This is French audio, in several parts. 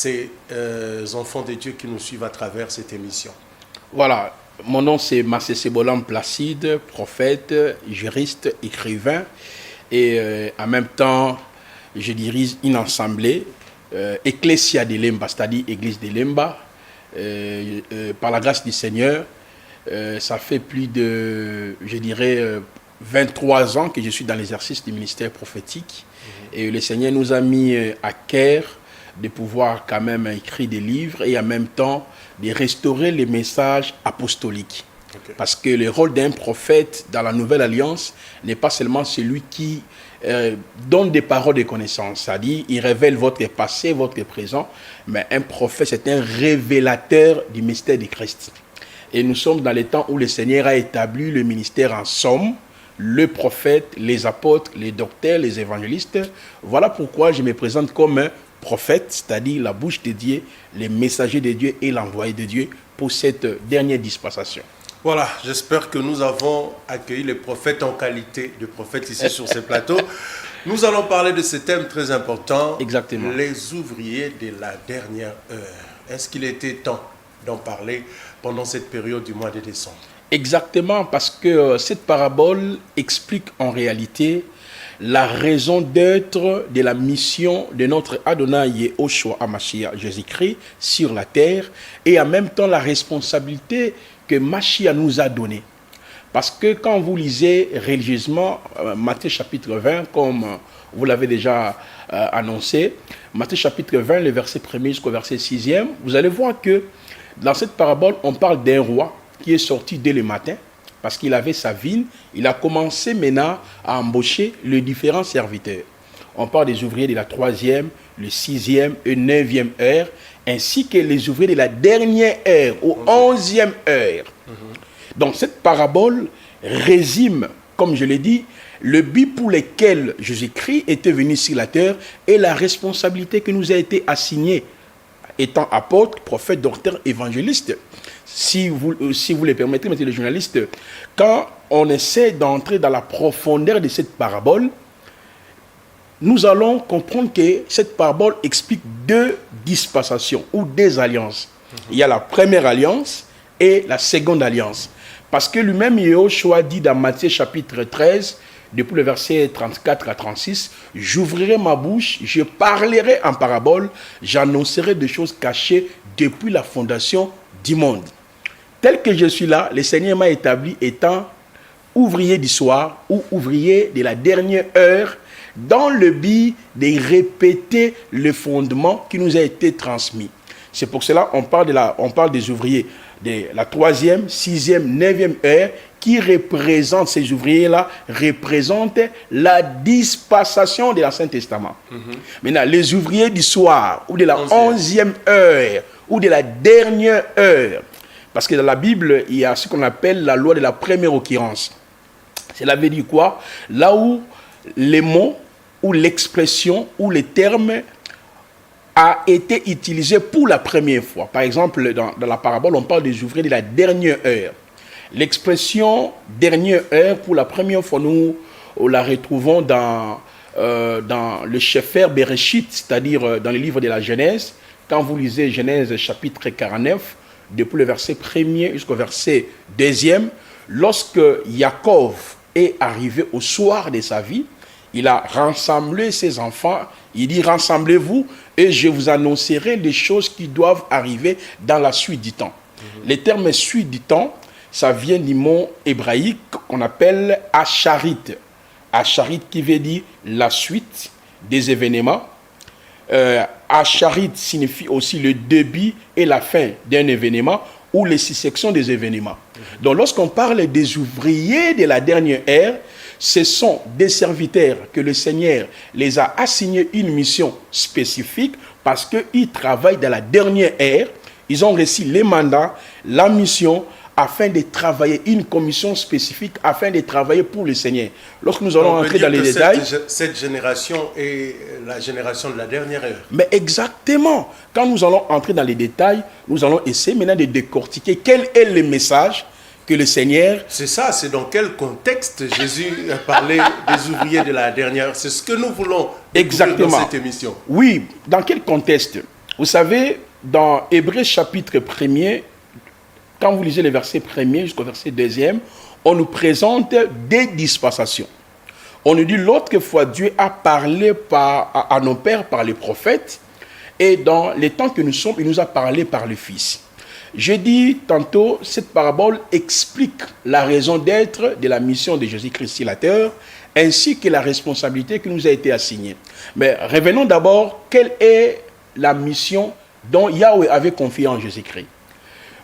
ces enfants de Dieu qui nous suivent à travers cette émission? Voilà, mon nom c'est Massé Sebolam Placide, prophète, juriste, écrivain et en même temps je dirige une assemblée, Ecclesia de Lemba, c'est-à-dire Église de Lemba. Par la grâce du Seigneur, ça fait plus de, je dirais, 23 ans que je suis dans l'exercice du ministère prophétique. Et le Seigneur nous a mis à cœur de pouvoir quand même écrire des livres et en même temps de restaurer les messages apostoliques. Okay. Parce que le rôle d'un prophète dans la Nouvelle Alliance n'est pas seulement celui qui donne des paroles de connaissance, c'est-à-dire il révèle votre passé, votre présent, mais un prophète c'est un révélateur du mystère de Christ. Et nous sommes dans les temps où le Seigneur a établi le ministère en somme, le prophète, les apôtres, les docteurs, les évangélistes. Voilà pourquoi je me présente comme un prophète, c'est-à-dire la bouche de Dieu, les messagers de Dieu et l'envoyé de Dieu pour cette dernière dispensation. Voilà, j'espère que nous avons accueilli les prophètes en qualité de prophètes ici sur ce plateau. Nous allons parler de ce thème très important. Exactement. Les ouvriers de la dernière heure. Est-ce qu'il était temps d'en parler pendant cette période du mois de décembre? Exactement, parce que cette parabole explique en réalité la raison d'être de la mission de notre Adonai Yehoshua HaMashiach, Jésus-Christ, sur la terre, et en même temps la responsabilité que Mashiach nous a donnée. Parce que quand vous lisez religieusement Matthieu chapitre 20, comme vous l'avez déjà annoncé, Matthieu chapitre 20, le verset 1er jusqu'au verset 6e, vous allez voir que dans cette parabole, on parle d'un roi qui est sorti dès le matin, parce qu'il avait sa vigne, il a commencé maintenant à embaucher les différents serviteurs. On parle des ouvriers de la 3e, le 6e et 9e heure, ainsi que les ouvriers de la dernière heure, ou 11e heure. Donc cette parabole résume, comme je l'ai dit, le but pour lequel Jésus-Christ était venu sur la terre et la responsabilité qui nous a été assignée, étant apôtre, prophète, docteur, évangéliste. Si vous le permettez, monsieur le journaliste, quand on essaie d'entrer dans la profondeur de cette parabole, nous allons comprendre que cette parabole explique deux dispensations ou des alliances. Il y a la première alliance et la seconde alliance. Parce que lui-même, Yehoshua dit dans Matthieu chapitre 13, depuis le verset 34 à 36, « J'ouvrirai ma bouche, je parlerai en parabole, j'annoncerai des choses cachées depuis la fondation du monde. » Tel que je suis là, le Seigneur m'a établi étant ouvrier du soir ou ouvrier de la dernière heure, dans le but de répéter le fondement qui nous a été transmis. C'est pour cela qu'on parle des ouvriers de la 3e, 6e, 9e heure, qui représentent, ces ouvriers-là, représentent la dispensation de l'Ancien Testament. Maintenant, les ouvriers du soir, ou de la 11e heure, ou de la dernière heure, parce que dans la Bible, il y a ce qu'on appelle la loi de la première occurrence. Cela veut dire quoi? Là où les mots, ou l'expression, ou les termes a été utilisé pour la première fois. Par exemple, dans la parabole, on parle des ouvriers de la dernière heure. L'expression dernière heure, pour la première fois, nous la retrouvons dans le Sefer Bereshit, c'est-à-dire dans le livre de la Genèse. Quand vous lisez Genèse chapitre 49, depuis le verset 1er jusqu'au verset 2e, lorsque Jacob est arrivé au soir de sa vie, il a rassemblé ses enfants, il dit « Rassemblez-vous et je vous annoncerai les choses qui doivent arriver dans la suite du temps. » Le terme « suite du temps », ça vient du mot hébraïque qu'on appelle « acharit ». Acharit qui veut dire la suite des événements. Acharit signifie aussi le début et la fin d'un événement ou les 6 sections des événements. Donc lorsqu'on parle des ouvriers de la dernière ère, ce sont des serviteurs que le Seigneur les a assignés une mission spécifique parce qu'ils travaillent dans la dernière ère. Ils ont reçu les mandats, la mission, afin de travailler, une commission spécifique, afin de travailler pour le Seigneur. Lorsque nous allons entrer dans les détails... Cette génération est la génération de la dernière heure. Mais exactement. Quand nous allons entrer dans les détails, nous allons essayer maintenant de décortiquer quel est le message que le Seigneur... C'est ça, c'est dans quel contexte Jésus a parlé des ouvriers de la dernière heure. C'est ce que nous voulons découvrir dans cette émission. Oui, dans quel contexte? Vous savez, dans Hébreux chapitre 1er, quand vous lisez les versets 1er jusqu'au verset 2e, on nous présente des dispensations. On nous dit l'autre fois, Dieu a parlé à nos pères par les prophètes, et dans les temps que nous sommes, il nous a parlé par le Fils. J'ai dit tantôt, cette parabole explique la raison d'être de la mission de Jésus-Christ sur la terre, ainsi que la responsabilité qui nous a été assignée. Mais revenons d'abord, quelle est la mission dont Yahweh avait confié en Jésus-Christ?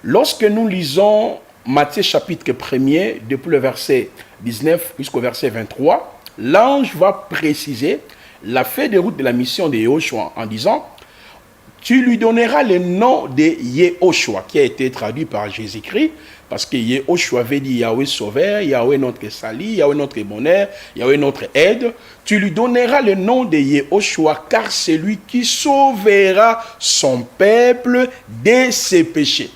Lorsque nous lisons Matthieu chapitre 1er, depuis le verset 19 jusqu'au verset 23, l'ange va préciser la feuille de route de la mission de Yahushua en disant « Tu lui donneras le nom de Yahushua » qui a été traduit par Jésus-Christ, parce que Yahushua veut dire Yahweh sauveur, Yahweh notre salut, Yahweh notre bonheur, Yahweh notre aide. Tu lui donneras le nom de Yahushua, car c'est lui qui sauvera son peuple de ses péchés.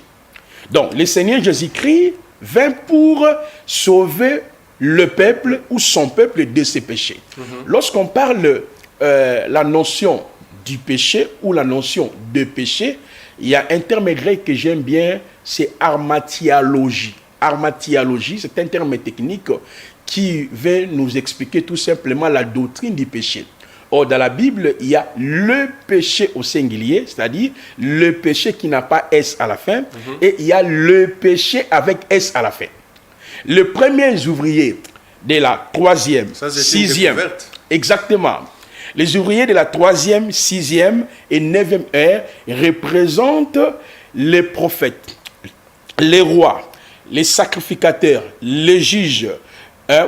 Donc, le Seigneur Jésus-Christ vint pour sauver le peuple ou son peuple de ses péchés. Lorsqu'on parle la notion du péché ou la notion de péché, il y a un terme grec que j'aime bien, c'est armatialogie. Armatialogie, c'est un terme technique qui va nous expliquer tout simplement la doctrine du péché. Or, dans la Bible, il y a le péché au singulier, c'est-à-dire le péché qui n'a pas S à la fin, et il y a le péché avec S à la fin. Les premiers ouvriers de la 3e, 6e, exactement, les ouvriers de la 3e, 6e et 9e ère représentent les prophètes, les rois, les sacrificateurs, les juges.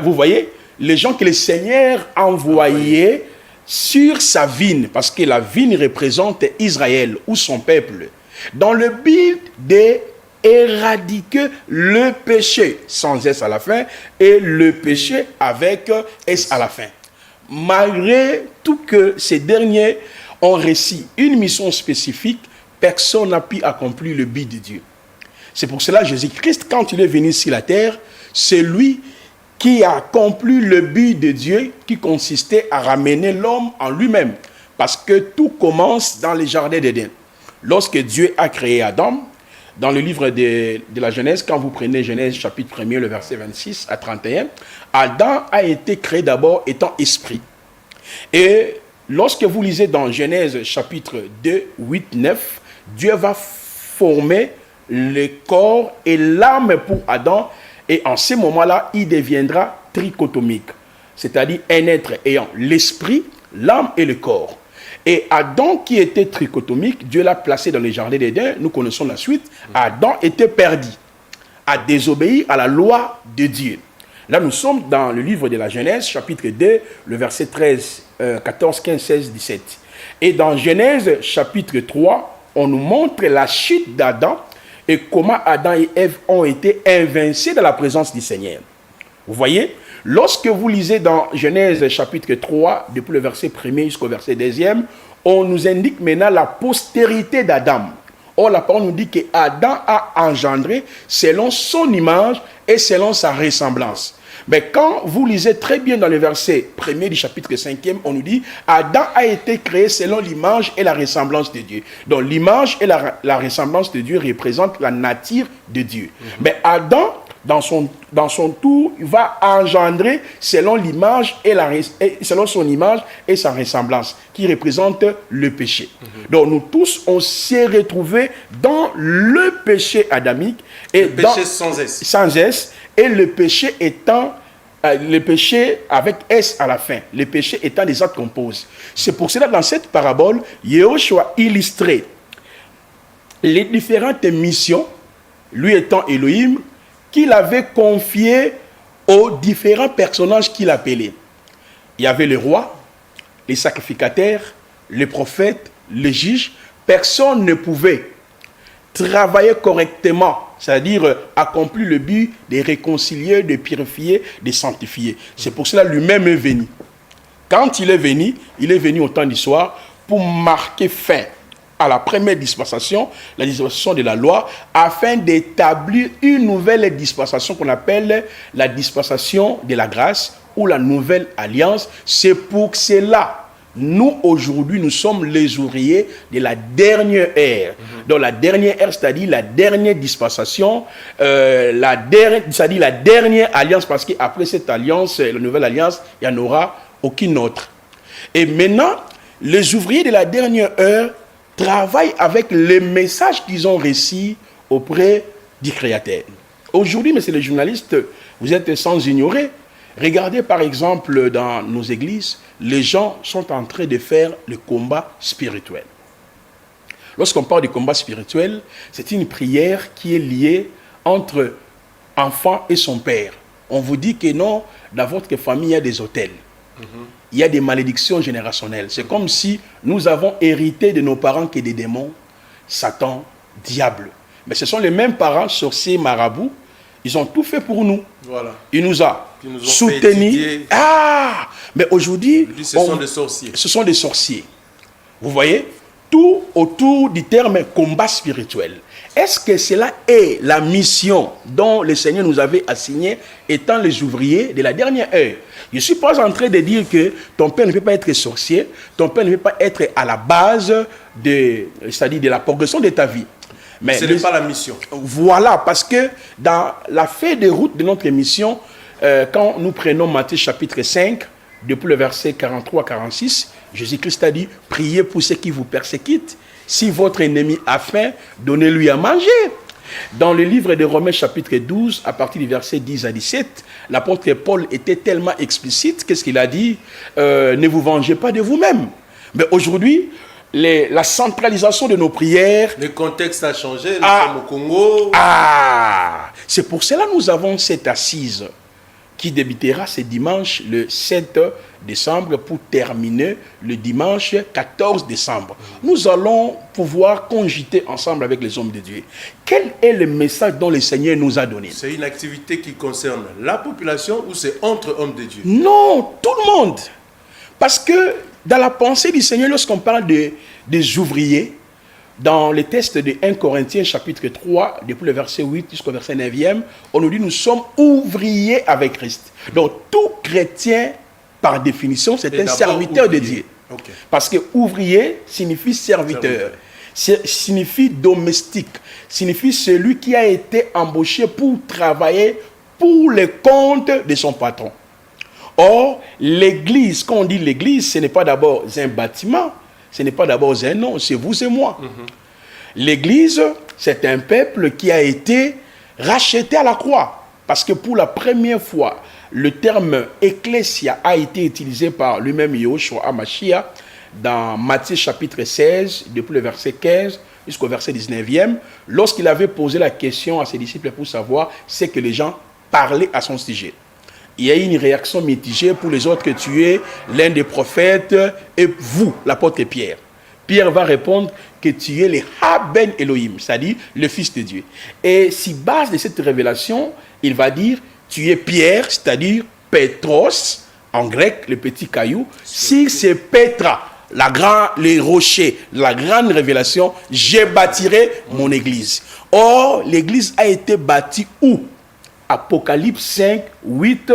Vous voyez, les gens que le Seigneur envoyait sur sa vigne, parce que la vigne représente Israël ou son peuple, dans le but d'éradiquer le péché, sans S à la fin, et le péché avec S à la fin. Malgré tout que ces derniers ont réussi une mission spécifique, personne n'a pu accomplir le but de Dieu. C'est pour cela que Jésus-Christ, quand il est venu sur la terre, c'est lui qui a accompli le but de Dieu qui consistait à ramener l'homme en lui-même. Parce que tout commence dans le jardin d'Éden. Lorsque Dieu a créé Adam, dans le livre de la Genèse, quand vous prenez Genèse chapitre 1er, le verset 26 à 31, Adam a été créé d'abord étant esprit. Et lorsque vous lisez dans Genèse chapitre 2, 8, 9, Dieu va former le corps et l'âme pour Adam, et en ce moment-là, il deviendra trichotomique, c'est-à-dire un être ayant l'esprit, l'âme et le corps. Et Adam qui était trichotomique, Dieu l'a placé dans le jardin d'Éden, nous connaissons la suite. Adam était perdu, a désobéi à la loi de Dieu. Là, nous sommes dans le livre de la Genèse, chapitre 2, le verset 14, 15, 16, 17. Et dans Genèse, chapitre 3, on nous montre la chute d'Adam et comment Adam et Ève ont été invincés dans la présence du Seigneur. Vous voyez, lorsque vous lisez dans Genèse chapitre 3, depuis le verset 1er jusqu'au verset 2e, on nous indique maintenant la postérité d'Adam. Or, la parole nous dit que Adam a engendré selon son image et selon sa ressemblance. Mais quand vous lisez très bien dans le verset 1er du chapitre 5e, on nous dit Adam a été créé selon l'image et la ressemblance de Dieu. Donc l'image et la ressemblance de Dieu représentent la nature de Dieu. Mais Adam, dans son tour, il va engendrer selon l'image selon son image et sa ressemblance, qui représente le péché. Donc nous tous, on s'est retrouvés dans le péché adamique. Et le péché sans S. Sans S. Et le péché étant, le péché avec S à la fin, le péché étant des actes qu'on pose. C'est pour cela, dans cette parabole, Yahushua illustrait les différentes missions, lui étant Elohim, qu'il avait confiées aux différents personnages qu'il appelait. Il y avait les rois, les sacrificateurs, les prophètes, les juges. Personne ne pouvait travailler correctement, c'est-à-dire accomplir le but de réconcilier, de purifier, de sanctifier. C'est pour cela lui-même est venu. Quand il est venu au temps du soir pour marquer fin à la première dispensation, la dispensation de la loi, afin d'établir une nouvelle dispensation qu'on appelle la dispensation de la grâce ou la nouvelle alliance. C'est pour cela Nous, aujourd'hui, nous sommes les ouvriers de la dernière ère. Donc, la dernière ère, c'est-à-dire la dernière dispensation, c'est-à-dire la dernière alliance, parce qu'après cette alliance, la nouvelle alliance, il n'y en aura aucune autre. Et maintenant, les ouvriers de la dernière heure travaillent avec les messages qu'ils ont reçus auprès du Créateur. Aujourd'hui, messieurs les journalistes, vous êtes sans ignorer. Regardez par exemple dans nos églises, les gens sont en train de faire le combat spirituel. Lorsqu'on parle du combat spirituel, c'est une prière qui est liée entre enfant et son père. On vous dit que non, dans votre famille, il y a des autels. Il y a des malédictions générationnelles. C'est comme si nous avons hérité de nos parents que des démons, Satan, diable. Mais ce sont les mêmes parents, sorciers, marabouts. Ils ont tout fait pour nous. Voilà. Ils nous ont soutenus. Ah! Mais aujourd'hui, ce sont des sorciers. Ce sont des sorciers. Vous voyez? Tout autour du terme combat spirituel. Est-ce que cela est la mission dont le Seigneur nous avait assignée étant les ouvriers de la dernière heure? Je ne suis pas en train de dire que ton père ne peut pas être sorcier, ton père ne peut pas être à la base c'est-à-dire de la progression de ta vie. Mais ce n'est pas la mission. Voilà, parce que dans la feuille de route de notre mission, quand nous prenons Matthieu chapitre 5, depuis le verset 43 à 46, Jésus-Christ a dit, priez pour ceux qui vous persécutent. Si votre ennemi a faim, donnez-lui à manger. Dans le livre de Romains chapitre 12, à partir du verset 10 à 17, l'apôtre Paul était tellement explicite, qu'est-ce qu'il a dit? Ne vous vengez pas de vous-même. Mais aujourd'hui, la centralisation de nos prières... Le contexte a changé, nous sommes au Congo. C'est pour cela que nous avons cette assise qui débutera ce dimanche, le 7 décembre, pour terminer le dimanche 14 décembre. Nous allons pouvoir cogiter ensemble avec les hommes de Dieu. Quel est le message dont le Seigneur nous a donné? C'est une activité qui concerne la population ou c'est entre hommes de Dieu? Non, tout le monde. Parce que dans la pensée du Seigneur, lorsqu'on parle des ouvriers, dans le texte de 1 Corinthiens chapitre 3, depuis le verset 8 jusqu'au verset 9e, on nous dit nous sommes ouvriers avec Christ. Donc tout chrétien, par définition, c'est un serviteur de Dieu. Okay. Parce que ouvrier signifie serviteur, signifie domestique, signifie celui qui a été embauché pour travailler pour le compte de son patron. Or, l'église, quand on dit l'église, ce n'est pas d'abord un bâtiment, ce n'est pas d'abord un nom, c'est vous et moi. L'église, c'est un peuple qui a été racheté à la croix. Parce que pour la première fois, le terme ecclésia a été utilisé par lui-même Yahushua HaMashiach dans Matthieu chapitre 16, depuis le verset 15 jusqu'au verset 19e, lorsqu'il avait posé la question à ses disciples pour savoir ce que les gens parlaient à son sujet. Il y a eu une réaction mitigée pour les autres que tu es l'un des prophètes et vous, l'apôtre Pierre. Pierre va répondre que tu es le Ha-Ben Elohim, c'est-à-dire le Fils de Dieu. Et si base de cette révélation, il va dire tu es Pierre, c'est-à-dire Petros, en grec, le petit caillou. Si c'est Petra, les rochers, la grande révélation, je bâtirai mon église. Or, l'église a été bâtie où? Apocalypse 5, 8,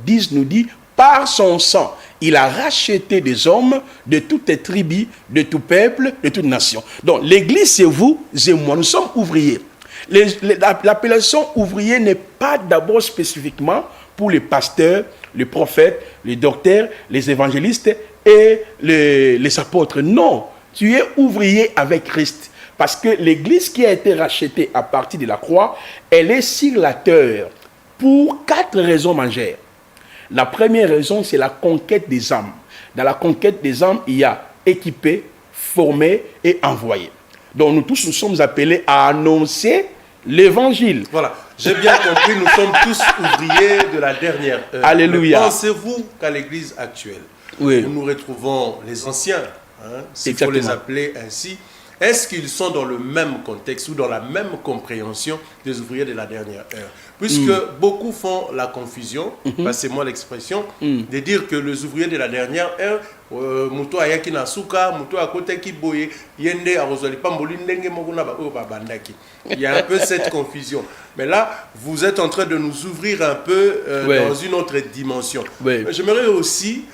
10 nous dit, par son sang, il a racheté des hommes de toutes les tribus, de tout peuple, de toute nation. Donc, l'église, c'est vous et moi. Nous sommes ouvriers. L'appellation ouvrier n'est pas d'abord spécifiquement pour les pasteurs, les prophètes, les docteurs, les évangélistes et les apôtres. Non, tu es ouvrier avec Christ. Parce que l'église qui a été rachetée à partir de la croix, elle est sur la terre pour 4 raisons majeures. La première raison, c'est la conquête des âmes. Dans la conquête des âmes, il y a équipé, formé et envoyé. Donc nous tous, nous sommes appelés à annoncer l'évangile. Voilà, j'ai bien compris, nous sommes tous ouvriers de la dernière heure. Alléluia. Mais pensez-vous qu'à l'église actuelle, où nous retrouvons les anciens, s'il faut les appeler ainsi, est-ce qu'ils sont dans le même contexte ou dans la même compréhension des ouvriers de la dernière heure? Puisque beaucoup font la confusion, passez-moi l'expression, de dire que les ouvriers de la dernière heure, Muto ayaki na suka, Muto akote ki boye, yende arozoli pamboli ndenge moguna ba babandaki. Il y a un peu cette confusion. Mais là, vous êtes en train de nous ouvrir un peu dans une autre dimension. J'aimerais aussi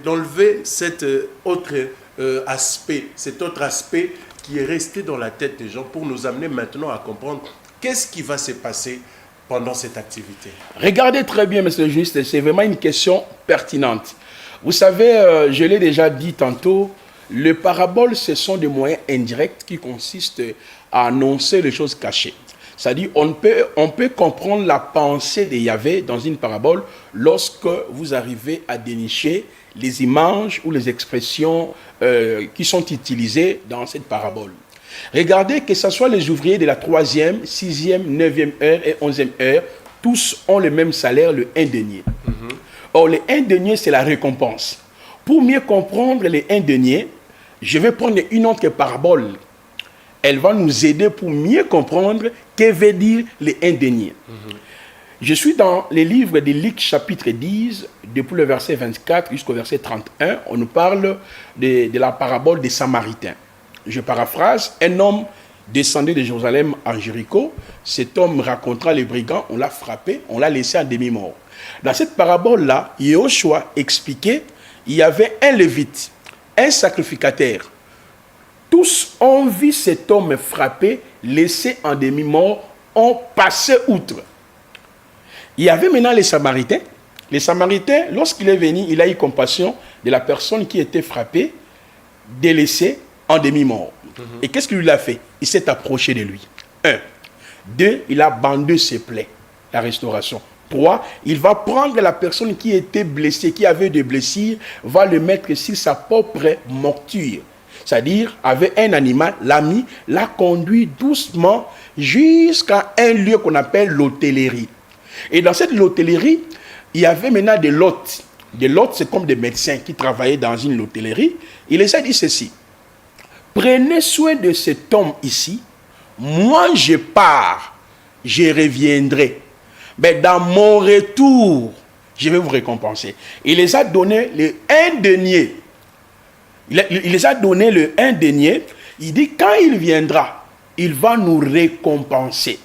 d'enlever cet autre aspect qui est resté dans la tête des gens pour nous amener maintenant à comprendre qu'est-ce qui va se passer pendant cette activité. Regardez très bien, monsieur le journaliste, c'est vraiment une question pertinente. Vous savez, je l'ai déjà dit tantôt, les paraboles, ce sont des moyens indirects qui consistent à annoncer les choses cachées. C'est-à-dire, on peut comprendre la pensée de Yahvé dans une parabole lorsque vous arrivez à dénicher les images ou les expressions qui sont utilisées dans cette parabole. Regardez que ce soit les ouvriers de la 3e, 6e, 9e heure et 11e heure, tous ont le même salaire, le 1 denier. Or, le 1 denier, c'est la récompense. Pour mieux comprendre les 1 denier, je vais prendre une autre parabole. Elle va nous aider pour mieux comprendre que veut dire les 1 denier. Je suis dans les livres de Luc chapitre 10, depuis le verset 24 jusqu'au verset 31. On nous parle de la parabole des Samaritains. Je paraphrase, un homme descendait de Jérusalem à Jéricho. Cet homme rencontra les brigands, on l'a frappé, on l'a laissé à demi-mort. Dans cette parabole-là, Yahushua expliquait, il y avait un lévite, un sacrificateur. Tous ont vu cet homme frappé, laissé en demi-mort, ont passé outre. Il y avait maintenant les Samaritains. Les Samaritains, lorsqu'il est venu, il a eu compassion de la personne qui était frappée, délaissée, en demi-mort. Et qu'est-ce qu'il lui a fait? Il s'est approché de lui. 1. 2. Il a bandé ses plaies. La restauration. 3. Il va prendre la personne qui était blessée, qui avait des blessures, va le mettre sur sa propre monture. C'est-à-dire, avec un animal, l'ami l'a conduit doucement jusqu'à un lieu qu'on appelle l'hôtellerie. Et dans cette hôtellerie, il y avait maintenant des lots. Des lots, c'est comme des médecins qui travaillaient dans une hôtellerie. Il les a dit ceci. Prenez soin de cet homme ici. Moi, je pars. Je reviendrai. Mais dans mon retour, je vais vous récompenser. Il les a donné le 1 denier. Il les a donné le 1 denier. Il dit, quand il viendra, il va nous récompenser.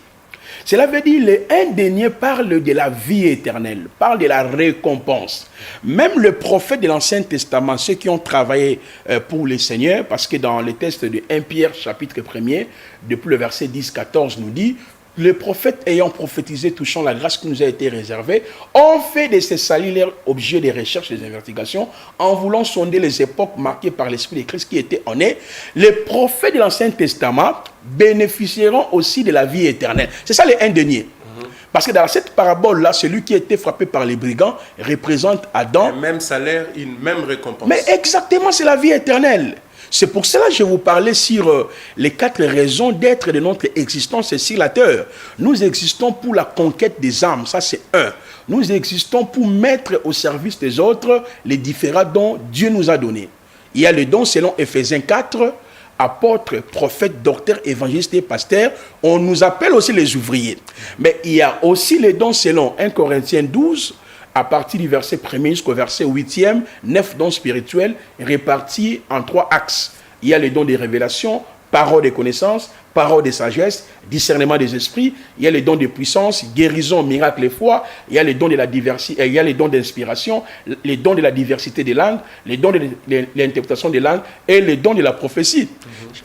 Cela veut dire, le 1 denier parle de la vie éternelle, parle de la récompense. Même le prophète de l'Ancien Testament, ceux qui ont travaillé pour le Seigneur, parce que dans le texte de 1 Pierre, chapitre 1er, depuis le verset 10-14, nous dit, les prophètes ayant prophétisé touchant la grâce qui nous a été réservée, ont fait de ces salis leur objet de recherche et d'investigation, en voulant sonder les époques marquées par l'Esprit de Christ qui était en eux. Les prophètes de l'Ancien Testament bénéficieront aussi de la vie éternelle. C'est ça les 1 denier. Parce que dans cette parabole-là, celui qui était frappé par les brigands représente Adam. Un même salaire, une même récompense. Mais exactement, c'est la vie éternelle. C'est pour cela que je vous parlais sur les 4 raisons d'être de notre existence sur la terre. Nous existons pour la conquête des âmes, ça c'est 1. Nous existons pour mettre au service des autres les différents dons que Dieu nous a donnés. Il y a les dons selon Éphésiens 4, apôtres, prophètes, docteurs, évangélistes et pasteurs. On nous appelle aussi les ouvriers. Mais il y a aussi les dons selon 1 Corinthiens 12, à partir du verset 1er jusqu'au verset 8e, 9 dons spirituels répartis en 3 axes. Il y a les dons des révélations, parole de connaissance, parole de sagesse, discernement des esprits. Il y a les dons de puissance, guérison, miracle et foi. Il y a les dons de la diversité, il y a les dons d'inspiration, les dons de la diversité des langues, les dons de l'interprétation des langues et les dons de la prophétie.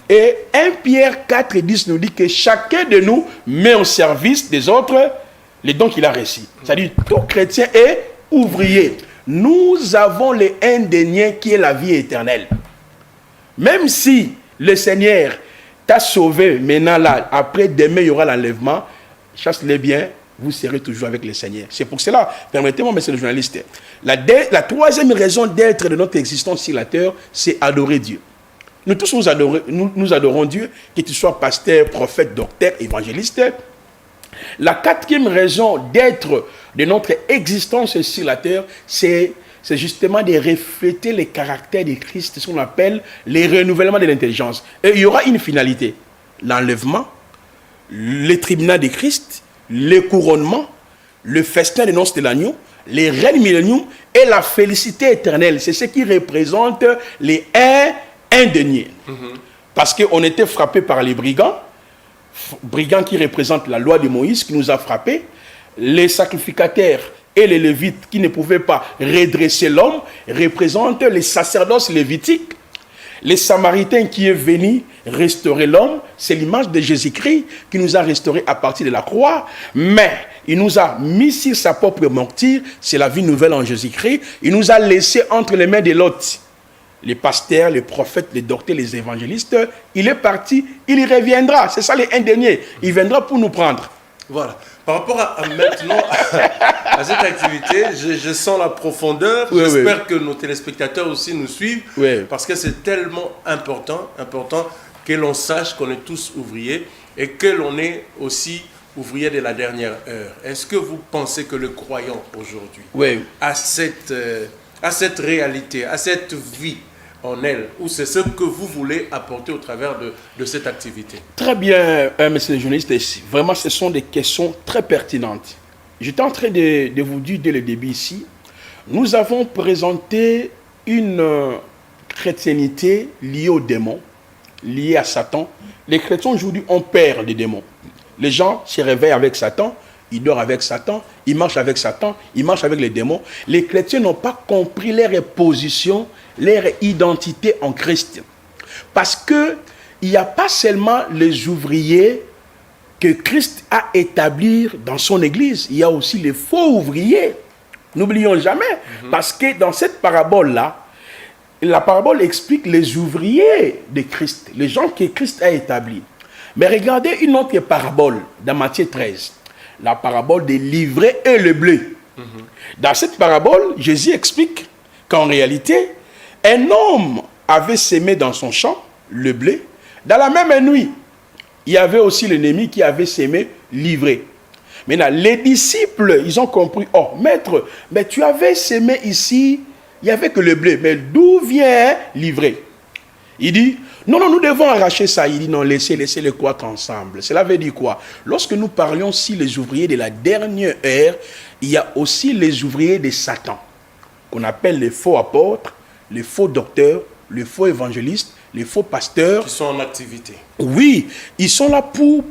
Et 1 Pierre 4 et 10 nous dit que chacun de nous met au service des autres les dons qu'il a reçus. C'est-à-dire, tout chrétien est ouvrier. Nous avons le 1 denier qui est la vie éternelle. Même si le Seigneur t'a sauvé, maintenant là, après demain il y aura l'enlèvement, chasse-les bien, vous serez toujours avec le Seigneur. C'est pour cela, permettez-moi, monsieur le journaliste, la 3e raison d'être de notre existence sur la terre, c'est adorer Dieu. Nous tous nous adorons Dieu, que tu sois pasteur, prophète, docteur, évangéliste. La 4e raison d'être de notre existence sur la terre, c'est justement de refléter les caractères de Christ, ce qu'on appelle les renouvellements de l'intelligence. Et il y aura une finalité, l'enlèvement, le tribunal de Christ, le couronnement, le festin de noces de l'agneau, les règnes millénium et la félicité éternelle. C'est ce qui représente les 1 denier. Parce qu'on était frappé par les brigands qui représentent la loi de Moïse qui nous a frappés, les sacrificateurs et les Lévites qui ne pouvaient pas redresser l'homme représentent les sacerdoces lévitiques. Les Samaritains qui est venu restaurer l'homme, c'est l'image de Jésus-Christ qui nous a restaurés à partir de la croix, mais il nous a mis sur sa propre martyre, c'est la vie nouvelle en Jésus-Christ, il nous a laissé entre les mains de l'autre. Les pasteurs, les prophètes, les docteurs, les évangélistes, il est parti, il y reviendra, c'est ça les un dernier, il viendra pour nous prendre. Voilà. Par rapport à maintenant à cette activité, je sens la profondeur. Oui, j'espère que nos téléspectateurs aussi nous suivent, parce que c'est tellement important que l'on sache qu'on est tous ouvriers et que l'on est aussi ouvriers de la dernière heure. Est-ce que vous pensez que le croyant aujourd'hui a cette réalité, a cette vie en elle, ou c'est ce que vous voulez apporter au travers de cette activité? Très bien, monsieur le journaliste. Vraiment, ce sont des questions très pertinentes. J'étais en train de vous dire dès le début ici, nous avons présenté une chrétiennité liée aux démons, liée à Satan. Les chrétiens aujourd'hui ont peur des démons. Les gens se réveillent avec Satan, ils dorment avec Satan, ils marchent avec Satan, ils marchent avec les démons. Les chrétiens n'ont pas compris leur position, leur identité en Christ. Parce que il n'y a pas seulement les ouvriers que Christ a établis dans son église, il y a aussi les faux ouvriers. N'oublions jamais, parce que dans cette parabole-là, la parabole explique les ouvriers de Christ, les gens que Christ a établis. Mais regardez une autre parabole dans Matthieu 13, la parabole des livrets et le blé. Dans cette parabole, Jésus explique qu'en réalité, un homme avait semé dans son champ le blé. Dans la même nuit, il y avait aussi l'ennemi qui avait semé l'ivraie. Maintenant, les disciples, ils ont compris, oh, maître, mais tu avais semé ici, il n'y avait que le blé, mais d'où vient l'ivraie? Il dit, non, nous devons arracher ça. Il dit, non, laissez les croître ensemble. Cela veut dire quoi? Lorsque nous parlions si les ouvriers de la dernière heure, il y a aussi les ouvriers de Satan, qu'on appelle les faux apôtres, les faux docteurs, les faux évangélistes, les faux pasteurs. Qui sont en activité. Oui, ils sont là pour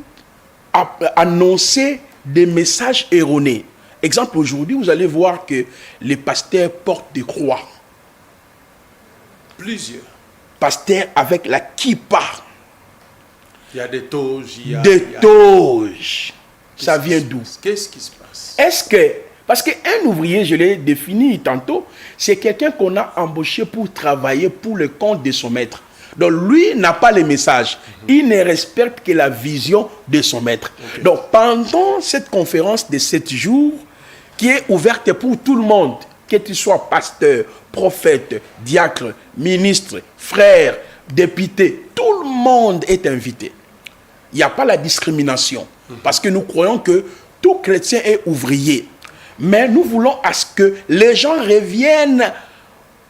annoncer des messages erronés. Exemple, aujourd'hui, vous allez voir que les pasteurs portent des croix. Plusieurs. Pasteurs avec la kippa. Il y a des toges. Des toges. Ça vient d'où? Qu'est-ce qui se passe? Parce qu'un ouvrier, je l'ai défini tantôt, c'est quelqu'un qu'on a embauché pour travailler pour le compte de son maître. Donc lui n'a pas les messages. Il ne respecte que la vision de son maître. Donc pendant cette conférence de 7 jours, qui est ouverte pour tout le monde, que tu sois pasteur, prophète, diacre, ministre, frère, député, tout le monde est invité. Il n'y a pas la discrimination. Parce que nous croyons que tout chrétien est ouvrier. Mais nous voulons à ce que les gens reviennent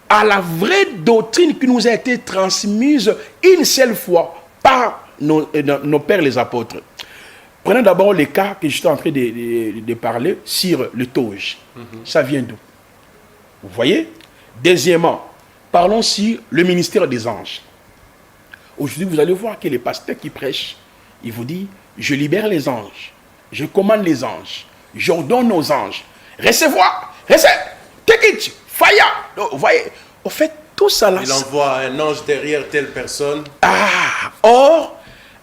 à la vraie doctrine qui nous a été transmise une seule fois par nos pères les apôtres. Prenons d'abord le cas que je suis en train de parler sur le toge. Ça vient d'où? Vous voyez? Deuxièmement, parlons sur le ministère des anges. Aujourd'hui, vous allez voir que les pasteurs qui prêchent, ils vous disent, je libère les anges, je commande les anges, j'ordonne aux anges, recevoir, take it, fire. Vous voyez? Au fait, tout ça là... Il envoie un ange derrière telle personne. Or,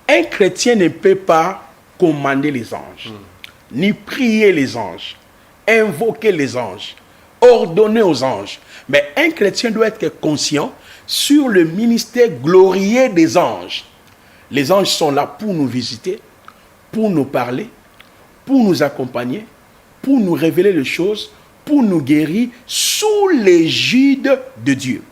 un chrétien ne peut pas commander les anges, ni prier les anges, invoquer les anges, ordonner aux anges. Mais un chrétien doit être conscient sur le ministère glorieux des anges. Les anges sont là pour nous visiter, pour nous parler, pour nous accompagner, pour nous révéler les choses, pour nous guérir sous l'égide de Dieu.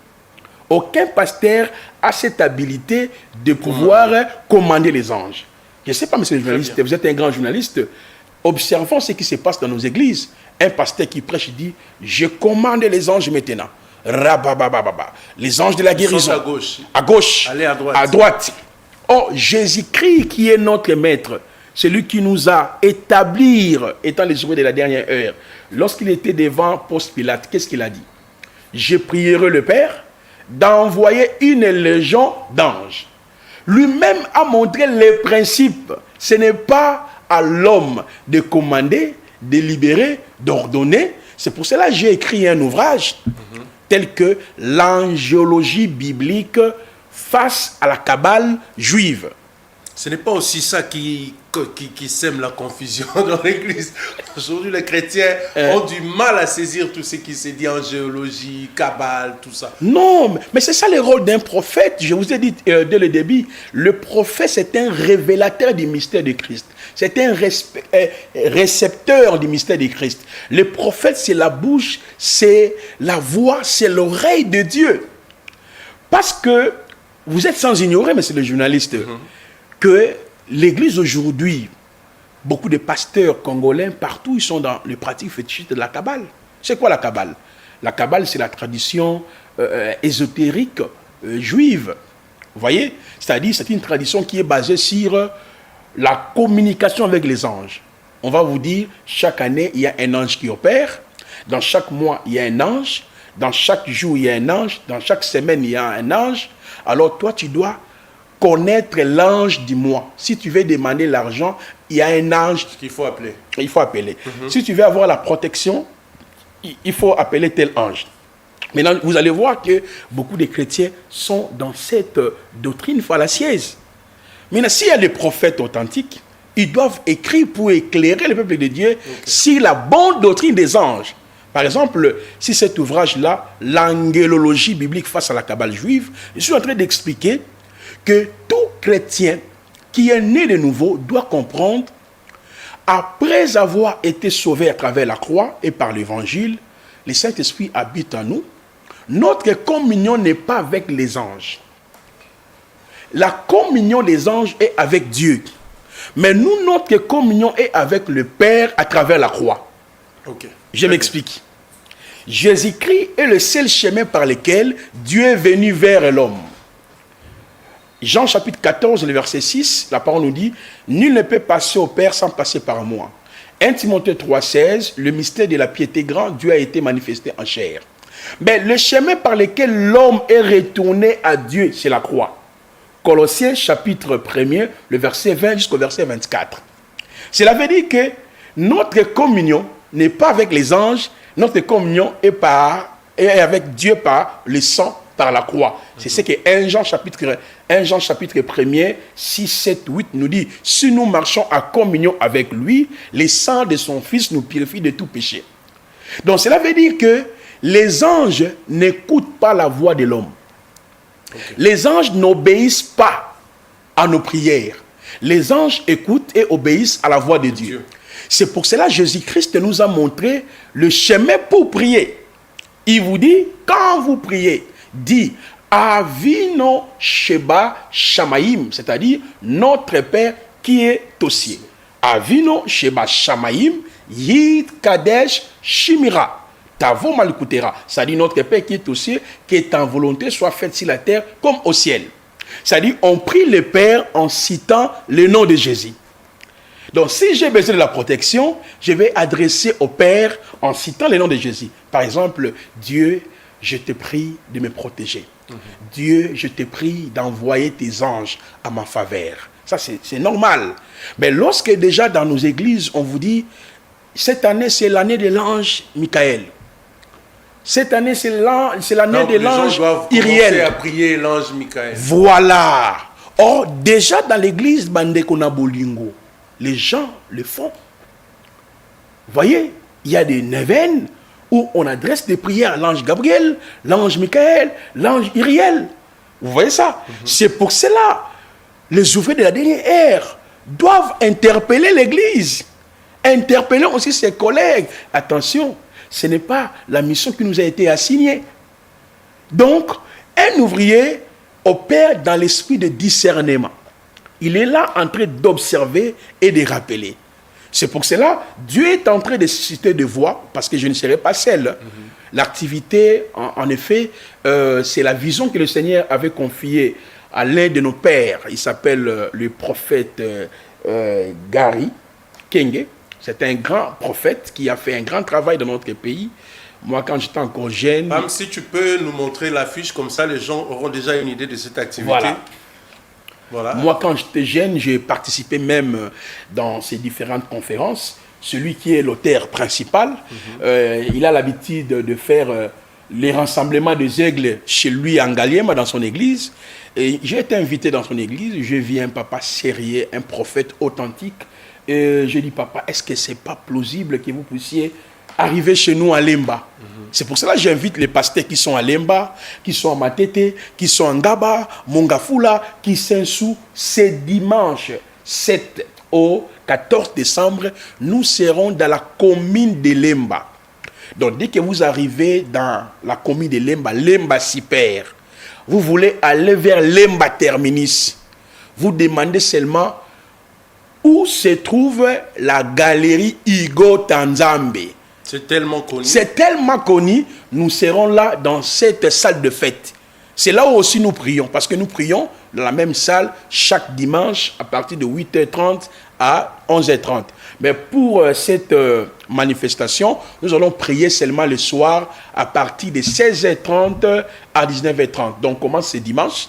Aucun pasteur a cette habilité de pouvoir commander les anges. Je ne sais pas, monsieur le journaliste, vous êtes un grand journaliste, observons ce qui se passe dans nos églises. Un pasteur qui prêche dit, je commande les anges maintenant. Rababababa. Les anges de la guérison. À gauche. À gauche. Allez à droite. À droite. Oh, Jésus-Christ qui est notre maître, celui qui nous a établis, étant les ouvriers de la dernière heure, lorsqu'il était devant Ponce Pilate, qu'est-ce qu'il a dit? Je prierai le Père d'envoyer une légion d'anges. Lui-même a montré les principes. Ce n'est pas à l'homme de commander, de libérer, d'ordonner. C'est pour cela que j'ai écrit un ouvrage tel que l'angéologie biblique face à la Kabbale juive. Ce n'est pas aussi ça qui sème la confusion dans l'Église. Aujourd'hui, les chrétiens ont du mal à saisir tout ce qui se dit en géologie, Kabbale, tout ça. Non, mais c'est ça le rôle d'un prophète. Je vous ai dit dès le début, le prophète, c'est un révélateur du mystère de Christ. C'est un récepteur du mystère de Christ. Le prophète, c'est la bouche, c'est la voix, c'est l'oreille de Dieu. Parce que vous êtes sans ignorer, monsieur le journaliste, que l'Église aujourd'hui, beaucoup de pasteurs congolais, partout, ils sont dans les pratiques fétichistes de la Kabbale. C'est quoi la Kabbale? La Kabbale, c'est la tradition ésotérique juive. Vous voyez? C'est-à-dire, c'est une tradition qui est basée sur la communication avec les anges. On va vous dire, chaque année, il y a un ange qui opère. Dans chaque mois, il y a un ange. Dans chaque jour, il y a un ange. Dans chaque semaine, il y a un ange. Alors, toi, tu dois connaître l'ange du mois. Si tu veux demander l'argent, il y a un ange qu'il faut appeler. Il faut appeler. Si tu veux avoir la protection, il faut appeler tel ange. Maintenant, vous allez voir que beaucoup de chrétiens sont dans cette doctrine fallacieuse. Maintenant, s'il y a des prophètes authentiques, ils doivent écrire pour éclairer le peuple de Dieu sur la bonne doctrine des anges. Par exemple, si cet ouvrage-là, l'angélologie biblique face à la Kabbale juive, je suis en train d'expliquer que tout chrétien qui est né de nouveau doit comprendre, après avoir été sauvé à travers la croix et par l'évangile, le Saint-Esprit habite en nous. Notre communion n'est pas avec les anges. La communion des anges est avec Dieu. Mais nous, notre communion est avec le Père à travers la croix. Je m'explique. Jésus-Christ est le seul chemin par lequel Dieu est venu vers l'homme. Jean chapitre 14, le verset 6, la parole nous dit « Nul ne peut passer au Père sans passer par moi ». 1 Timothée 3, 16, le mystère de la piété grand, Dieu a été manifesté en chair. Mais le chemin par lequel l'homme est retourné à Dieu, c'est la croix. Colossiens chapitre 1er, le verset 20 jusqu'au verset 24. Cela veut dire que notre communion n'est pas avec les anges, notre communion est avec Dieu par le sang, par la croix. C'est ce que 1 Jean chapitre 1er, 6, 7, 8 nous dit. Si nous marchons en communion avec lui, le sang de son Fils nous purifie de tout péché. Donc cela veut dire que les anges n'écoutent pas la voix de l'homme. Les anges n'obéissent pas à nos prières. Les anges écoutent et obéissent à la voix de Dieu. C'est pour cela que Jésus-Christ nous a montré le chemin pour prier. Il vous dit, quand vous priez, dit Avino Sheba Shamaim, c'est-à-dire notre Père qui est aux cieux. Avino Sheba Shamaim, Yid Kadesh Shimira. Tavo Malkutera, c'est-à-dire notre Père qui est aux cieux, que ta volonté soit faite sur la terre comme au ciel. C'est-à-dire on prie le Père en citant le nom de Jésus. Donc si j'ai besoin de la protection, je vais adresser au Père en citant le nom de Jésus. Par exemple, Dieu, je te prie de me protéger. Dieu, je te prie d'envoyer tes anges à ma faveur. Ça, c'est normal. Mais lorsque déjà dans nos églises, on vous dit, cette année, c'est l'année de l'ange Michael. Cette année, c'est l'année de l'ange Iriel. À prier l'ange Michael. Voilà. Or, déjà dans l'église Bandekona Bolingo, les gens le font. Vous voyez, il y a des neuvaines où on adresse des prières à l'ange Gabriel, l'ange Michael, l'ange Iriel. Vous voyez ça? C'est pour cela, les ouvriers de la dernière ère doivent interpeller l'église. Interpeller aussi ses collègues. Attention, ce n'est pas la mission qui nous a été assignée. Donc, un ouvrier opère dans l'esprit de discernement. Il est là en train d'observer et de rappeler. C'est pour cela, Dieu est en train de susciter des voix, parce que je ne serai pas seul. L'activité, en effet, c'est la vision que le Seigneur avait confiée à l'un de nos pères. Il s'appelle le prophète Gary Kenge. C'est un grand prophète qui a fait un grand travail dans notre pays. Moi, quand j'étais encore jeune... Même si tu peux nous montrer l'affiche, comme ça les gens auront déjà une idée de cette activité. Voilà. Moi, quand j'étais jeune, j'ai participé même dans ces différentes conférences. celui qui est l'auteur principal. Il a l'habitude de faire les rassemblements des aigles chez lui en Ngaliema, dans son église. Et j'ai été invité dans son église. Je vis un papa sérieux, un prophète authentique. Et je dis, papa, est-ce que ce n'est pas plausible que vous puissiez arriver chez nous à Lemba? C'est pour cela que j'invite les pasteurs qui sont à Lemba, qui sont à Matete, qui sont à Ngaba, Mongafula, qui sont ce dimanche 7 au 14 décembre, nous serons dans la commune de Lemba. Donc, dès que vous arrivez dans la commune de Lemba, Lemba Siper, vous voulez aller vers Lemba Terminus, vous demandez seulement où se trouve la galerie Igo Tanzambe. C'est tellement connu. C'est tellement connu, nous serons là dans cette salle de fête. C'est là où aussi nous prions, parce que nous prions dans la même salle chaque dimanche à partir de 8h30 à 11h30. Mais pour cette manifestation, nous allons prier seulement le soir à partir de 16h30 à 19h30. Donc, on commence ce dimanche.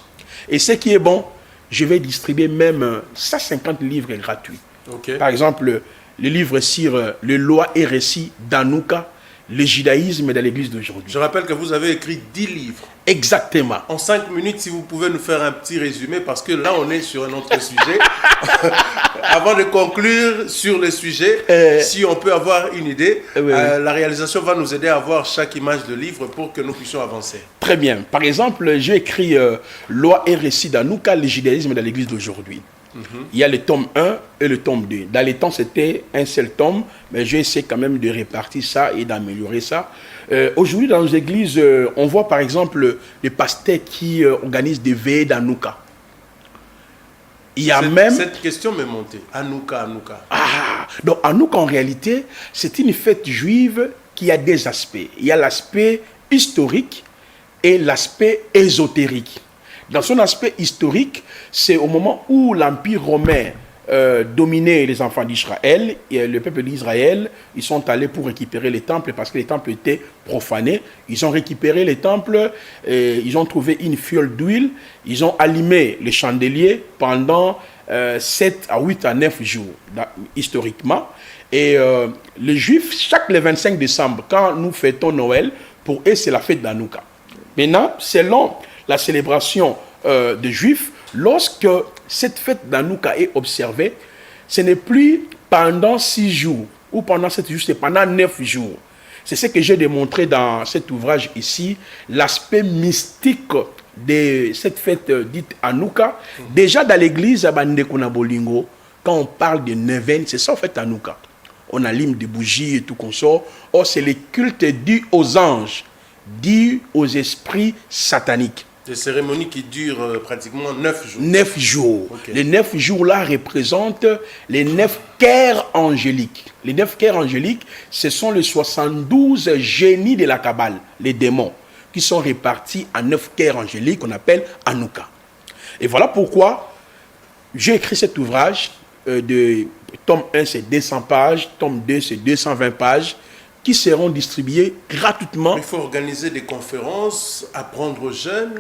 Et ce qui est bon, je vais distribuer même 150 livres gratuits. Okay. Par exemple, le livre sur les lois et récits d'Anouka, le judaïsme dans l'église d'aujourd'hui. Je rappelle que vous avez écrit 10 livres. Exactement. En 5 minutes, si vous pouvez nous faire un petit résumé, parce que là, on est sur un autre sujet. Avant de conclure sur le sujet, si on peut avoir une idée, la réalisation va nous aider à voir chaque image de livre pour que nous puissions avancer. Très bien. Par exemple, j'ai écrit Loi et récits d'Anouka, le judaïsme dans l'église d'aujourd'hui. Il y a le tome 1 et le tome 2. Dans les temps, c'était un seul tome, mais j'ai essayé quand même de répartir ça et d'améliorer ça. Aujourd'hui, dans nos églises, on voit par exemple les pasteurs qui organisent des veillées d'Anouka. Il y a même... Cette question m'est montée. Anouka. Donc Anouka, en réalité, c'est une fête juive qui a des aspects. Il y a l'aspect historique et l'aspect ésotérique. Dans son aspect historique, c'est au moment où l'Empire romain dominait les enfants d'Israël, et le peuple d'Israël, ils sont allés pour récupérer les temples parce que les temples étaient profanés. Ils ont récupéré les temples, ils ont trouvé une fiole d'huile, ils ont allumé les chandeliers pendant 7 à 8 à 9 jours, historiquement. Et les Juifs, le 25 décembre, quand nous fêtons Noël, pour eux, c'est la fête d'Anouka. Maintenant, selon la célébration des Juifs, lorsque cette fête d'Anouka est observée, ce n'est plus pendant 6 jours ou pendant 7 jours, c'est pendant 9 jours. C'est ce que j'ai démontré dans cet ouvrage ici, l'aspect mystique de cette fête dite Anouka. Déjà dans l'église à Bandekuna Bolingo, quand on parle de Neuvaine, c'est ça en fait Anouka. On allume des bougies et tout qu'on sort. Or, c'est le culte dû aux anges, dû aux esprits sataniques. Des cérémonies qui durent pratiquement 9 jours. 9 jours. Okay. Les 9 jours-là représentent les 9 cœurs angéliques. Les 9 cœurs angéliques, ce sont les 72 génies de la Kabbale, les démons, qui sont répartis en 9 cœurs angéliques qu'on appelle Anouka. Et voilà pourquoi j'ai écrit cet ouvrage. De tome 1, c'est 200 pages, tome 2, c'est 220 pages, qui seront distribués gratuitement. Il faut organiser des conférences, apprendre aux jeunes,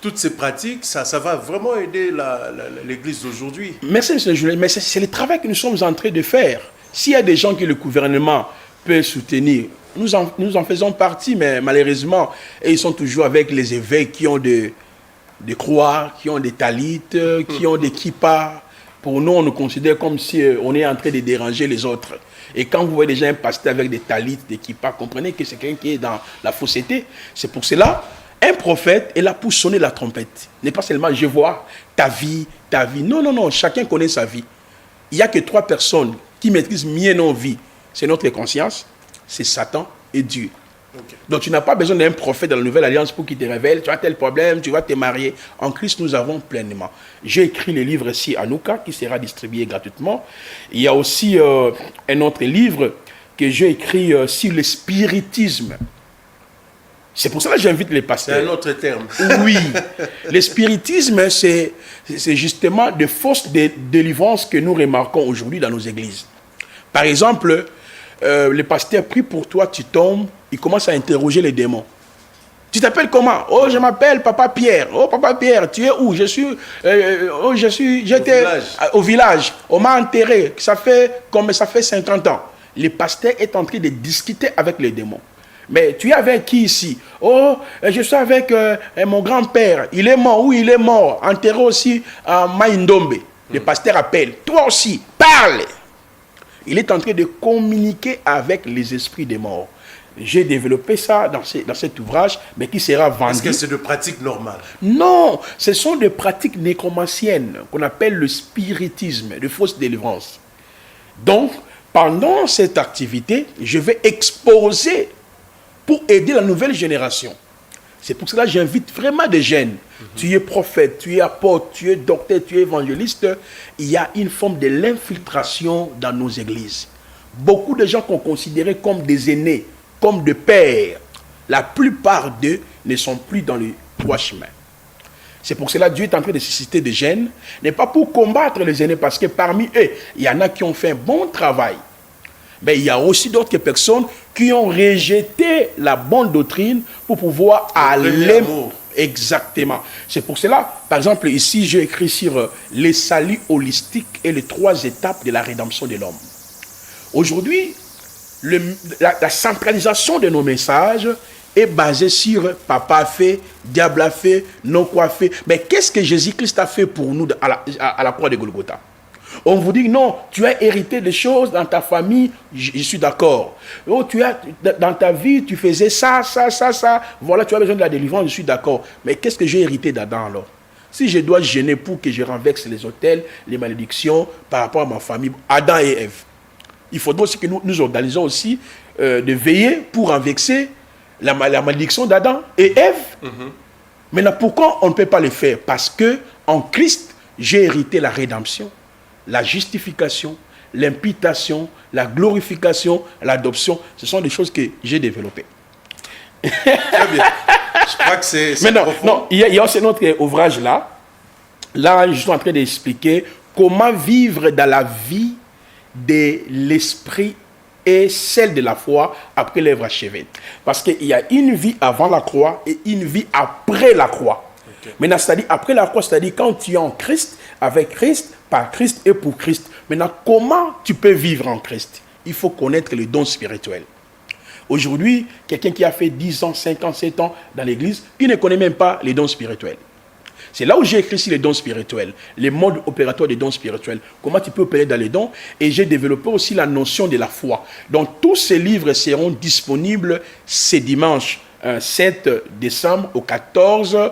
toutes ces pratiques, ça va vraiment aider l'Église d'aujourd'hui. Merci, M. Julien, mais c'est le travail que nous sommes en train de faire. S'il y a des gens que le gouvernement peut soutenir, nous en faisons partie, mais malheureusement, ils sont toujours avec les évêques qui ont des croix, qui ont des talites, qui ont des kippas. Pour nous, on nous considère comme si on est en train de déranger les autres. Et quand vous voyez déjà un pasteur avec des talites, des kippas, comprenez que c'est quelqu'un qui est dans la fausseté. C'est pour cela, un prophète est là pour sonner la trompette. N'est pas seulement je vois ta vie. Non, chacun connaît sa vie. Il n'y a que 3 personnes qui maîtrisent mieux nos vies. C'est notre conscience, c'est Satan et Dieu. Okay. Donc tu n'as pas besoin d'un prophète dans la Nouvelle Alliance pour qu'il te révèle, tu as tel problème, tu vas te marier. En Christ, nous avons pleinement. J'ai écrit le livre ici, Anouka, qui sera distribué gratuitement. Il y a aussi un autre livre que j'ai écrit sur le spiritisme. C'est pour ça que j'invite les pasteurs. C'est un autre terme. Oui. Le spiritisme, c'est justement de fausses délivrances que nous remarquons aujourd'hui dans nos églises. Par exemple, le pasteur prie pour toi, tu tombes, il commence à interroger les démons. Tu t'appelles comment? Oh, je m'appelle Papa Pierre. Oh, Papa Pierre, tu es où? J'étais au village. On m'a enterré. Ça fait 50 ans. Le pasteur est en train de discuter avec les démons. Mais tu es avec qui ici? Oh, je suis avec mon grand-père. Il est mort. Oui, il est mort. Enterré aussi à Maïndombe. Le pasteur appelle. Toi aussi, parle. Il est en train de communiquer avec les esprits des morts. J'ai développé ça dans cet ouvrage, mais qui sera vendu. Est-ce que c'est de pratiques normales? Non, ce sont des pratiques nécromanciennes qu'on appelle le spiritisme, de fausse délivrance. Donc, pendant cette activité, je vais exposer pour aider la nouvelle génération. C'est pour cela que j'invite vraiment des jeunes. Tu es prophète, tu es apôtre, tu es docteur, tu es évangéliste. Il y a une forme de l'infiltration dans nos églises. Beaucoup de gens qu'on considérait comme des aînés, comme des pères, la plupart d'eux ne sont plus dans le droit chemin. C'est pour cela que Dieu est en train de susciter des jeunes, n'est pas pour combattre les aînés, parce que parmi eux, il y en a qui ont fait un bon travail. Mais il y a aussi d'autres personnes qui ont rejeté la bonne doctrine pour pouvoir aller. Exactement. C'est pour cela, par exemple, ici, j'ai écrit sur les saluts holistiques et les 3 étapes de la rédemption de l'homme. Aujourd'hui, la centralisation de nos messages est basée sur papa a fait, diable a fait, non quoi fait. Mais qu'est-ce que Jésus-Christ a fait pour nous à la croix de Golgotha? On vous dit non, tu as hérité des choses dans ta famille, je suis d'accord. Oh, dans ta vie, tu faisais ça. Voilà, tu as besoin de la délivrance, je suis d'accord. Mais qu'est-ce que j'ai hérité d'Adam alors? Si je dois gêner pour que je renverse les autels, les malédictions par rapport à ma famille, Adam et Ève. Il faudra aussi que nous organisons aussi de veiller pour renverser la malédiction d'Adam et Ève. Maintenant, pourquoi on ne peut pas le faire? Parce que en Christ, j'ai hérité la rédemption, la justification, l'imputation, la glorification, l'adoption. Ce sont des choses que j'ai développées. Très bien. Je crois que c'est profond. Non, il y a aussi notre ouvrage là. Là, je suis en train d'expliquer comment vivre dans la vie de l'esprit et celle de la foi après l'œuvre achevée. Parce qu'il y a une vie avant la croix et une vie après la croix. Okay. Maintenant, c'est-à-dire après la croix, c'est-à-dire quand tu es en Christ, avec Christ, par Christ et pour Christ. Maintenant, comment tu peux vivre en Christ? Il faut connaître les dons spirituels. Aujourd'hui, quelqu'un qui a fait 10 ans, 5 ans, 7 ans dans l'église, il ne connaît même pas les dons spirituels. C'est là où j'ai écrit sur les dons spirituels, les modes opératoires des dons spirituels, comment tu peux opérer dans les dons, et j'ai développé aussi la notion de la foi. Donc tous ces livres seront disponibles ce dimanche 7 décembre au 14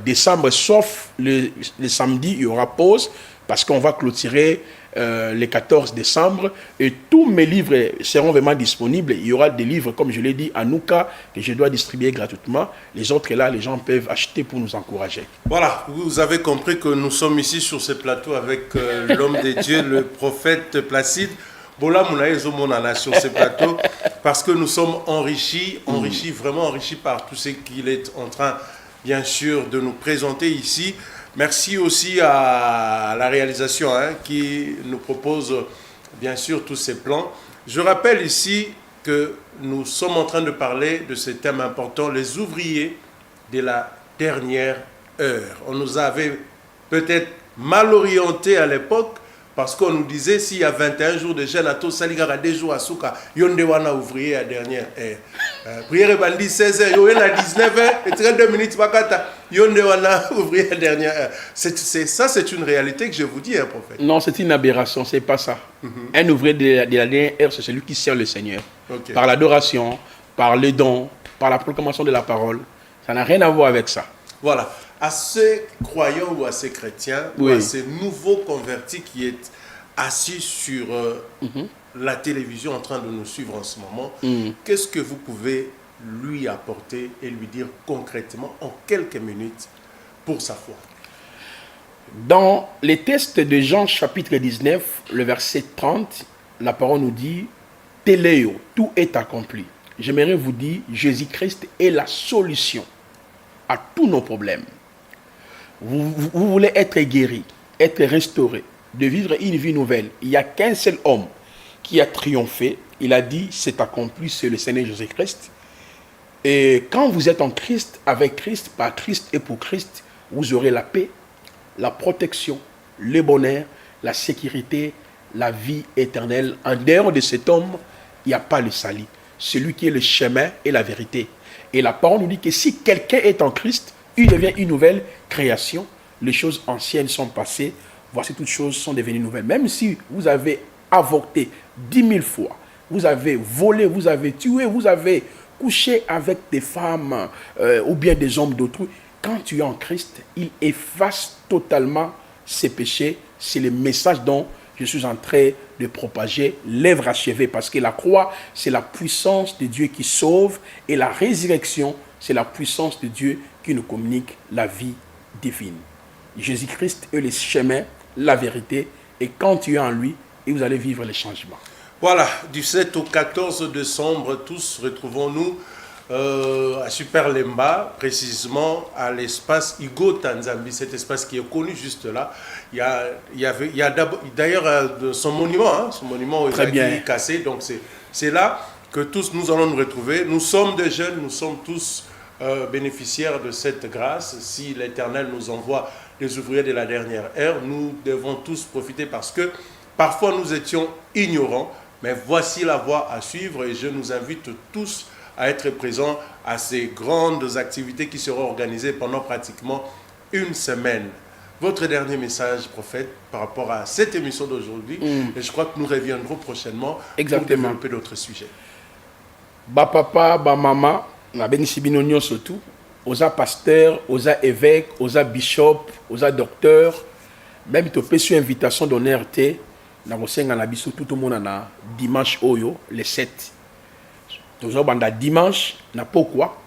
décembre, sauf le samedi, il y aura pause, parce qu'on va clôturer le 14 décembre, et tous mes livres seront vraiment disponibles. Il y aura des livres, comme je l'ai dit, à Nouka, que je dois distribuer gratuitement. Les autres, là, les gens peuvent acheter pour nous encourager. Voilà, vous avez compris que nous sommes ici sur ce plateau avec l'homme de Dieu, le prophète Placide. Bola Mounaïzo Monana sur ce plateau, parce que nous sommes enrichis, vraiment enrichis par tout ce qu'il est en train, bien sûr, de nous présenter ici. Merci aussi à la réalisation qui nous propose bien sûr tous ces plans. Je rappelle ici que nous sommes en train de parler de ce thème important, les ouvriers de la dernière heure. On nous avait peut-être mal orientés à l'époque parce qu'on nous disait s'il y a 21 jours de jeûne à tous, il y a des jours à Souka, il y a des ouvriers à la dernière heure. Prière est 16h, il y a 19h, et 32 minutes, il y a des ouvriers à la dernière heure. Ça, c'est une réalité que je vous dis, prophète. Non, c'est une aberration, c'est pas ça. Un ouvrier de la dernière heure, c'est celui qui sert le Seigneur. Okay. Par l'adoration, par le don, par la proclamation de la parole. Ça n'a rien à voir avec ça. Voilà. À ces croyants ou à ces chrétiens, ou à ces nouveaux convertis qui est assis sur la télévision en train de nous suivre en ce moment, qu'est-ce que vous pouvez lui apporter et lui dire concrètement en quelques minutes pour sa foi? Dans les textes de Jean chapitre 19, le verset 30, la parole nous dit « Téléo, tout est accompli ». J'aimerais vous dire, Jésus-Christ est la solution à tous nos problèmes. Vous voulez être guéri, être restauré, de vivre une vie nouvelle. Il n'y a qu'un seul homme qui a triomphé. Il a dit, c'est accompli, c'est le Seigneur Jésus-Christ. Et quand vous êtes en Christ, avec Christ, par Christ et pour Christ, vous aurez la paix, la protection, le bonheur, la sécurité, la vie éternelle. En dehors de cet homme, il n'y a pas le salut. Celui qui est le chemin et la vérité. Et la parole nous dit que si quelqu'un est en Christ, il devient une nouvelle création. Les choses anciennes sont passées. Voici toutes choses sont devenues nouvelles. Même si vous avez avorté 10 000 fois, vous avez volé, vous avez tué, vous avez couché avec des femmes ou bien des hommes d'autrui, quand tu es en Christ, il efface totalement ses péchés. C'est le message dont je suis en train de propager, l'œuvre achevée, parce que la croix, c'est la puissance de Dieu qui sauve, et la résurrection, c'est la puissance de Dieu qui nous communique la vie divine. Jésus-Christ est le chemin, la vérité, et quand tu es en lui, vous allez vivre les changements. Voilà, du 7 au 14 décembre, tous retrouvons-nous à Super Lemba, précisément à l'espace Igo Tanzambi, cet espace qui est connu juste là. Il y a d'ailleurs son monument est cassé, donc c'est là que tous nous allons nous retrouver. Nous sommes des jeunes, nous sommes tous bénéficiaires de cette grâce. Si l'Éternel nous envoie les ouvriers de la dernière ère, nous devons tous profiter parce que parfois nous étions ignorants, mais voici la voie à suivre et je nous invite tous à être présents à ces grandes activités qui seront organisées pendant pratiquement une semaine. Votre dernier message, prophète, par rapport à cette émission d'aujourd'hui, et je crois que nous reviendrons prochainement pour développer d'autres sujets. Ba papa, ba maman, na benisi bino nyonso surtout, oza pasteur, oza évêque, oza bishop, oza docteur, même to pesu invitation d'honneur te, na kosenga na biso tout le monde na dimanche oyo, le 7. Toujours banda dimanche, na pourquoi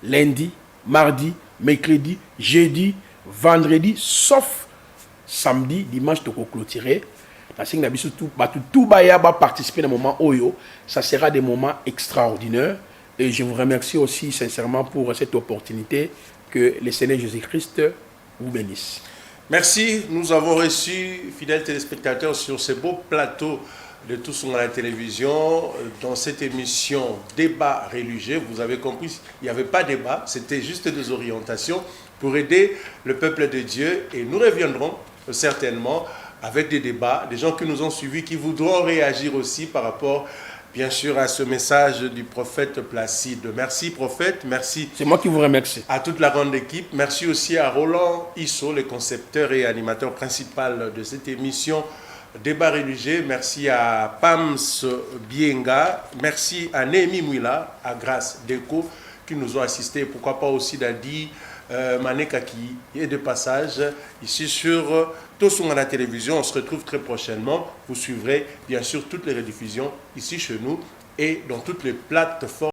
lundi, mardi, mercredi, jeudi, vendredi, sauf samedi, dimanche, tu peux clôturer. Tout baya va participer à un moment oyo. Ça sera des moments extraordinaires. Et je vous remercie aussi sincèrement pour cette opportunité. Que le Seigneur Jésus-Christ vous bénisse. Merci. Nous avons reçu, fidèles téléspectateurs, sur ce beau plateau de Tous à la télévision, dans cette émission Débat religieux. Vous avez compris, il n'y avait pas de débat, c'était juste des orientations pour aider le peuple de Dieu. Et nous reviendrons certainement avec des débats, des gens qui nous ont suivis, qui voudront réagir aussi par rapport, bien sûr, à ce message du prophète Placide. Merci, prophète. Merci. C'est moi qui vous remercie. À toute la grande équipe. Merci aussi à Roland Isso, le concepteur et animateur principal de cette émission Débat religieux. Merci à Pams Bienga. Merci à Némi Mouila, à Grâce Déco, qui nous ont assistés. Pourquoi pas aussi d'Adi Maneka qui est de passage ici sur Tosung à la télévision. On se retrouve très prochainement. Vous suivrez bien sûr toutes les rediffusions ici chez nous et dans toutes les plateformes.